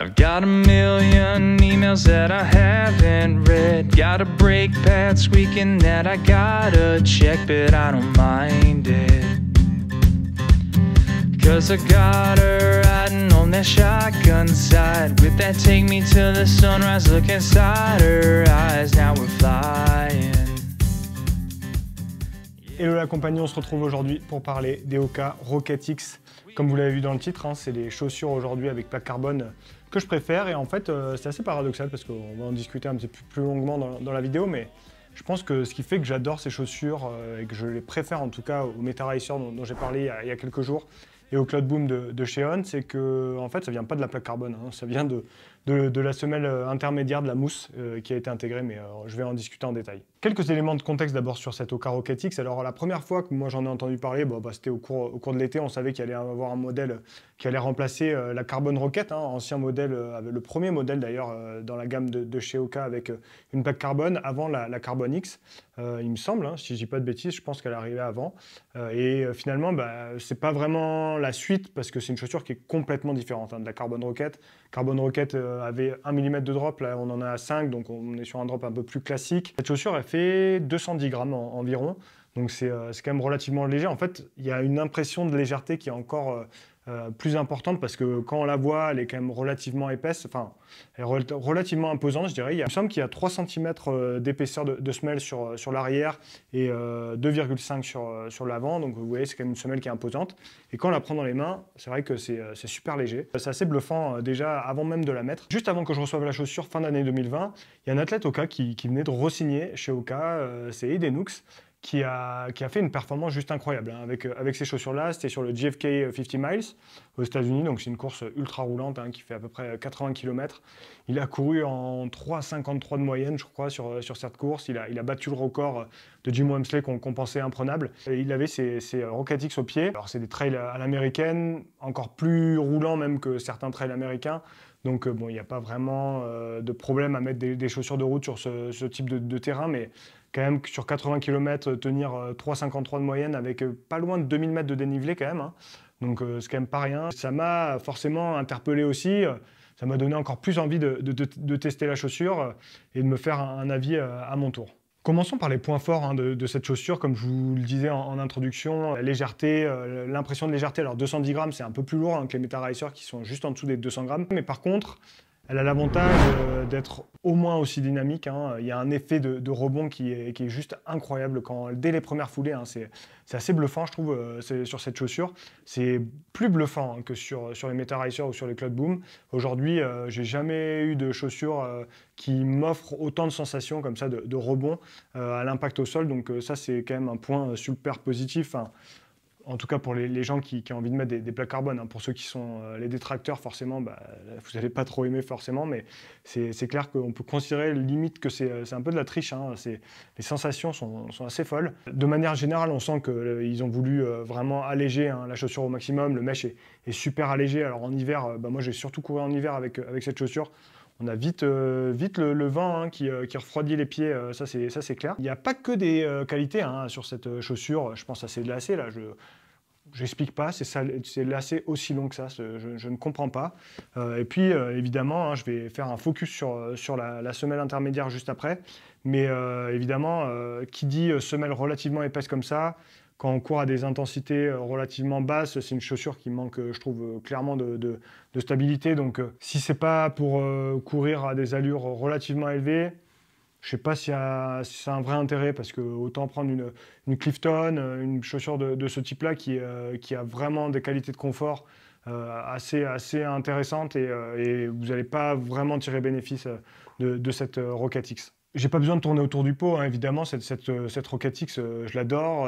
I've got a million emails that I haven't read. Got a brake pad squeaking that I gotta check, but I don't mind it. Cause I got her riding on that shotgun side, with that take me till the sunrise look inside her eyes. Now we're flying. Hello la compagnie, on se retrouve aujourd'hui pour parler des Hoka Rocket X. Comme vous l'avez vu dans le titre, c'est les chaussures aujourd'hui avec plaque carbone que je préfère. Et en fait, c'est assez paradoxal parce qu'on va en discuter un petit peu plus longuement dans la vidéo. Mais je pense que ce qui fait que j'adore ces chaussures et que je les préfère en tout cas au Meta Racer dont j'ai parlé il y a quelques jours et au Cloudboom de chez On, c'est que en fait, ça vient pas de la plaque carbone, ça vient de la semelle intermédiaire de la mousse qui a été intégrée, mais je vais en discuter en détail. Quelques éléments de contexte d'abord sur cette Hoka Rocket X. Alors la première fois que moi j'en ai entendu parler, c'était au cours de l'été. On savait qu'il allait y avoir un modèle qui allait remplacer la Carbon Rocket, ancien modèle, le premier modèle d'ailleurs dans la gamme de chez Hoka avec une plaque carbone avant la Carbon X, il me semble, si je dis pas de bêtises, je pense qu'elle arrivait avant. Finalement, c'est pas vraiment la suite parce que c'est une chaussure qui est complètement différente de la Carbon Rocket. Carbon Rocket avait 1 mm de drop, là on en a 5, donc on est sur un drop un peu plus classique. Cette chaussure, elle fait 210 grammes environ, donc c'est quand même relativement léger. En fait, il y a une impression de légèreté qui est encore plus importante parce que quand on la voit, elle est quand même relativement épaisse, enfin, elle est relativement imposante, je dirais. Il me semble qu'il y a 3 cm d'épaisseur de semelle sur l'arrière et 2,5 sur l'avant, donc vous voyez, c'est quand même une semelle qui est imposante. Et quand on la prend dans les mains, c'est vrai que c'est super léger. C'est assez bluffant déjà avant même de la mettre. Juste avant que je reçoive la chaussure, fin d'année 2020, il y a un athlète Hoka qui venait de re-signer chez Hoka, c'est Edenux, qui a fait une performance juste incroyable avec ces chaussures-là. C'était sur le JFK 50 Miles aux États-Unis, donc c'est une course ultra roulante qui fait à peu près 80 km. Il a couru en 3,53 de moyenne, je crois, sur cette course. Il a battu le record de Jim Wamsley qu'on pensait imprenable. Et il avait ses Rocket X au pied. Alors c'est des trails à l'américaine, encore plus roulants même que certains trails américains. Donc il n'y a pas vraiment de problème à mettre des chaussures de route sur ce type de terrain, mais quand même sur 80 km, tenir 3,53 de moyenne avec pas loin de 2000 mètres de dénivelé quand même. Donc c'est quand même pas rien. Ça m'a forcément interpellé aussi. Ça m'a donné encore plus envie de tester la chaussure et de me faire un avis à mon tour. Commençons par les points forts de cette chaussure. Comme je vous le disais en introduction, la légèreté, l'impression de légèreté. Alors 210 grammes, c'est un peu plus lourd que les Meta Racer qui sont juste en dessous des 200 grammes. Mais par contre, elle a l'avantage d'être au moins aussi dynamique. Il y a un effet de rebond qui est juste incroyable dès les premières foulées. C'est assez bluffant, je trouve, sur cette chaussure. C'est plus bluffant que sur les Meta Racer ou sur les Cloudboom. Aujourd'hui, j'ai jamais eu de chaussure qui m'offre autant de sensations comme ça de rebond à l'impact au sol. Donc ça, c'est quand même un point super positif. En tout cas pour les gens qui ont envie de mettre des plaques carbone. Pour ceux qui sont les détracteurs, forcément, vous n'allez pas trop aimer forcément, mais c'est clair qu'on peut considérer limite que c'est un peu de la triche. Les sensations sont assez folles. De manière générale, on sent qu'ils ont voulu vraiment alléger la chaussure au maximum. Le mesh est super allégé. Alors en hiver, moi j'ai surtout couru en hiver avec cette chaussure. On a vite le vent qui refroidit les pieds, ça c'est clair. Il n'y a pas que des qualités sur cette chaussure. Je pense à ces lacets là. J'explique pas, c'est lacets aussi long que ça, je ne comprends pas. Et puis évidemment, je vais faire un focus sur la semelle intermédiaire juste après. Mais évidemment, qui dit semelle relativement épaisse comme ça, quand on court à des intensités relativement basses, c'est une chaussure qui manque, je trouve, clairement de stabilité. Donc si c'est pas pour courir à des allures relativement élevées, je ne sais pas si c'est un vrai intérêt, parce que autant prendre une Clifton, une chaussure de ce type-là qui a vraiment des qualités de confort assez intéressantes et vous n'allez pas vraiment tirer bénéfice de cette Rocket X. J'ai pas besoin de tourner autour du pot, évidemment, cette Rocket X, je l'adore.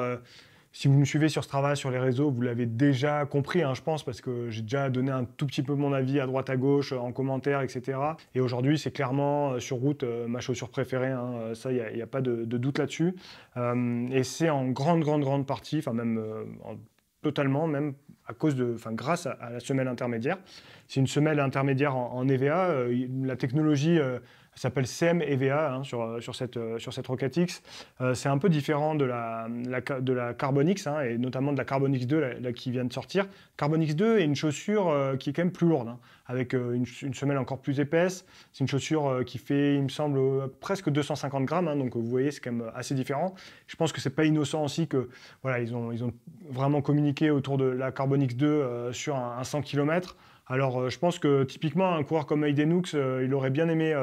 Si vous me suivez sur Strava, sur les réseaux, vous l'avez déjà compris, je pense, parce que j'ai déjà donné un tout petit peu mon avis à droite à gauche, en commentaire, etc. Et aujourd'hui, c'est clairement, sur route, ma chaussure préférée. Ça, il n'y a pas de doute là-dessus. Et c'est en grande partie, enfin même totalement, même grâce à la semelle intermédiaire. C'est une semelle intermédiaire en EVA. La technologie Ça s'appelle CM EVA hein, sur cette Rocket X. C'est un peu différent de la Carbon X hein, et notamment de la Carbon X2 là, qui vient de sortir. Carbon X2 est une chaussure qui est quand même plus lourde, hein, avec une semelle encore plus épaisse. C'est une chaussure qui fait, il me semble, presque 250 grammes, hein, donc vous voyez, c'est quand même assez différent. Je pense que c'est pas innocent aussi que voilà, ils ont vraiment communiqué autour de la Carbon X2 sur un 100 km. Alors, je pense que typiquement, un coureur comme Heidenux, il aurait bien aimé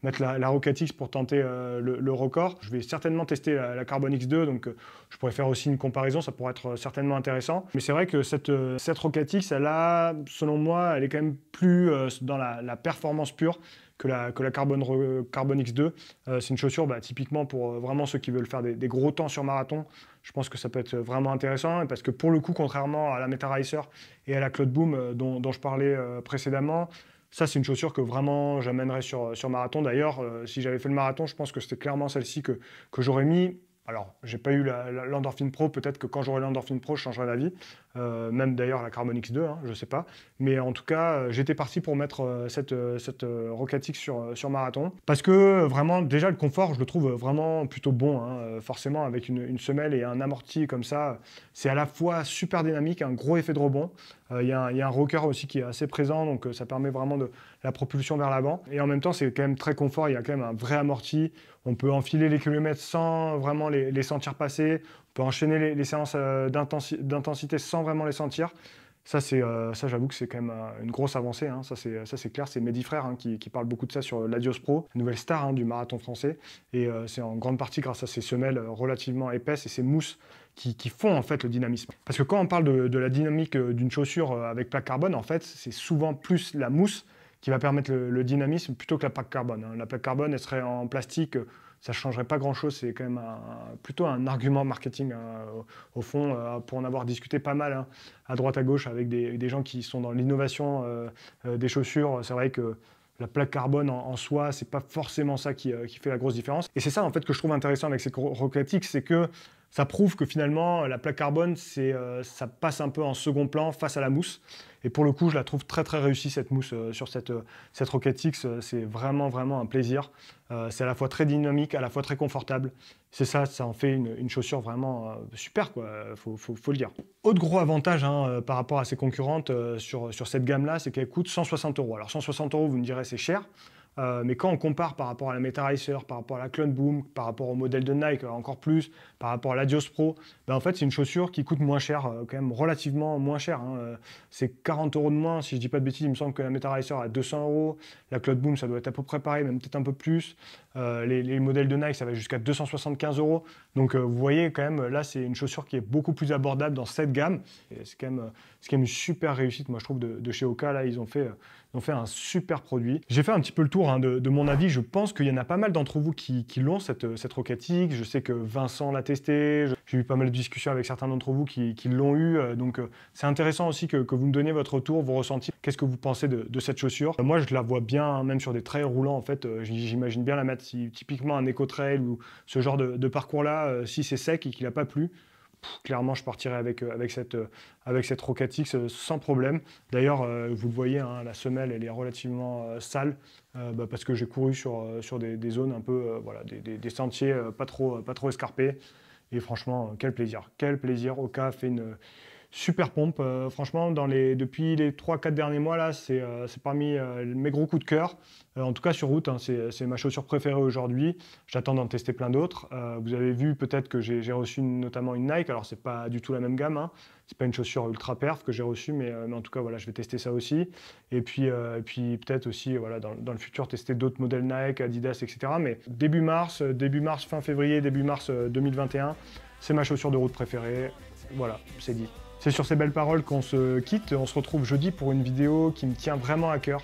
mettre la Rocket X pour tenter le record. Je vais certainement tester la Carbon X2, donc je pourrais faire aussi une comparaison, ça pourrait être certainement intéressant. Mais c'est vrai que cette Rocket X, elle a, selon moi, elle est quand même plus dans la performance pure que la Carbon X2. C'est une chaussure typiquement pour vraiment ceux qui veulent faire des gros temps sur marathon. Je pense que ça peut être vraiment intéressant parce que pour le coup, contrairement à la Meta Racer et à la Cloudboom dont je parlais précédemment, ça c'est une chaussure que vraiment j'amènerais sur marathon. D'ailleurs, si j'avais fait le marathon, je pense que c'était clairement celle-ci que j'aurais mis. Alors, j'ai pas eu l'Endorphin Pro, peut-être que quand j'aurai l'Endorphin Pro, je changerai d'avis. Même d'ailleurs la Carbon X2, hein, je sais pas. Mais en tout cas, j'étais parti pour mettre cette Rocket X sur marathon. Parce que vraiment, déjà le confort, je le trouve vraiment plutôt bon. Hein. Forcément, avec une semelle et un amorti comme ça, c'est à la fois super dynamique, un gros effet de rebond. Il y a un rocker aussi qui est assez présent, donc ça permet vraiment de la propulsion vers l'avant. Et en même temps, c'est quand même très confort, il y a quand même un vrai amorti. On peut enfiler les kilomètres sans vraiment les sentir passer. On peut enchaîner les séances d'intensité sans vraiment les sentir. Ça, j'avoue que c'est quand même une grosse avancée. Hein. Ça, c'est clair. C'est Mehdi Frère hein, qui parle beaucoup de ça sur l'Adios Pro, la nouvelle star hein, du marathon français. Et c'est en grande partie grâce à ces semelles relativement épaisses et ces mousses qui font en fait le dynamisme. Parce que quand on parle de la dynamique d'une chaussure avec plaque carbone, en fait, c'est souvent plus la mousse qui va permettre le dynamisme plutôt que la plaque carbone. Hein. La plaque carbone, elle serait en plastique, ça ne changerait pas grand-chose. C'est quand même plutôt un argument marketing, hein, au fond, pour en avoir discuté pas mal hein, à droite à gauche avec des gens qui sont dans l'innovation des chaussures. C'est vrai que la plaque carbone en soi, c'est pas forcément ça qui fait la grosse différence. Et c'est ça en fait que je trouve intéressant avec ces Rocket X, c'est que ça prouve que finalement la plaque carbone, ça passe un peu en second plan face à la mousse. Et pour le coup, je la trouve très très réussie cette mousse sur cette Rocket X. C'est vraiment vraiment un plaisir. C'est à la fois très dynamique, à la fois très confortable. C'est ça en fait une chaussure vraiment super quoi. Faut le dire. Autre gros avantage hein, par rapport à ses concurrentes sur cette gamme-là, c'est qu'elle coûte 160 €. Alors 160 €, vous me direz c'est cher. Mais quand on compare par rapport à la Meta Racer, par rapport à la Cloudboom, par rapport au modèle de Nike encore plus, par rapport à l'Adios Pro, en fait c'est une chaussure qui coûte moins cher, quand même relativement moins cher. Hein. C'est 40 € de moins, si je dis pas de bêtises, il me semble que la Meta Racer a 200 €, la Cloudboom ça doit être à peu près pareil, même peut-être un peu plus. Les modèles de Nike ça va jusqu'à 275 €. Donc vous voyez quand même, là c'est une chaussure qui est beaucoup plus abordable dans cette gamme. C'est quand même une super réussite, moi je trouve, de chez Hoka. Là ils ont fait un super produit. J'ai fait un petit peu le tour hein, de mon avis. Je pense qu'il y en a pas mal d'entre vous qui l'ont, cette Rocket X. Je sais que Vincent l'a testé. J'ai eu pas mal de discussions avec certains d'entre vous qui l'ont eu. Donc c'est intéressant aussi que vous me donniez votre retour, vos ressentis. Qu'est-ce que vous pensez de cette chaussure? Moi, je la vois bien, hein, même sur des trails roulants. En fait, j'imagine bien la mettre si typiquement un éco-trail ou ce genre de parcours-là, si c'est sec et qu'il n'a pas plu. Clairement, je partirais avec cette Rocket X sans problème. D'ailleurs, vous le voyez, hein, la semelle, elle est relativement sale parce que j'ai couru sur des zones un peu, voilà, des sentiers pas trop escarpés. Et franchement, quel plaisir. Quel plaisir. Hoka fait une super pompe. Franchement, depuis les 3-4 derniers mois, là, c'est parmi mes gros coups de cœur. En tout cas, sur route, hein, c'est ma chaussure préférée aujourd'hui. J'attends d'en tester plein d'autres. Vous avez vu peut-être que j'ai reçu notamment une Nike. Alors, c'est pas du tout la même gamme. Hein. C'est pas une chaussure ultra perf que j'ai reçue, mais en tout cas, voilà, je vais tester ça aussi. Et puis peut-être aussi, voilà, dans le futur, tester d'autres modèles Nike, Adidas, etc. Mais début mars, fin février, début mars 2021, c'est ma chaussure de route préférée. Voilà, c'est dit. C'est sur ces belles paroles qu'on se quitte. On se retrouve jeudi pour une vidéo qui me tient vraiment à cœur.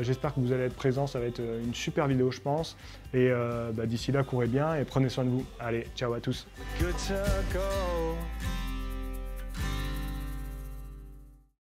J'espère que vous allez être présents. Ça va être une super vidéo, je pense. Et d'ici là, courez bien et prenez soin de vous. Allez, ciao à tous.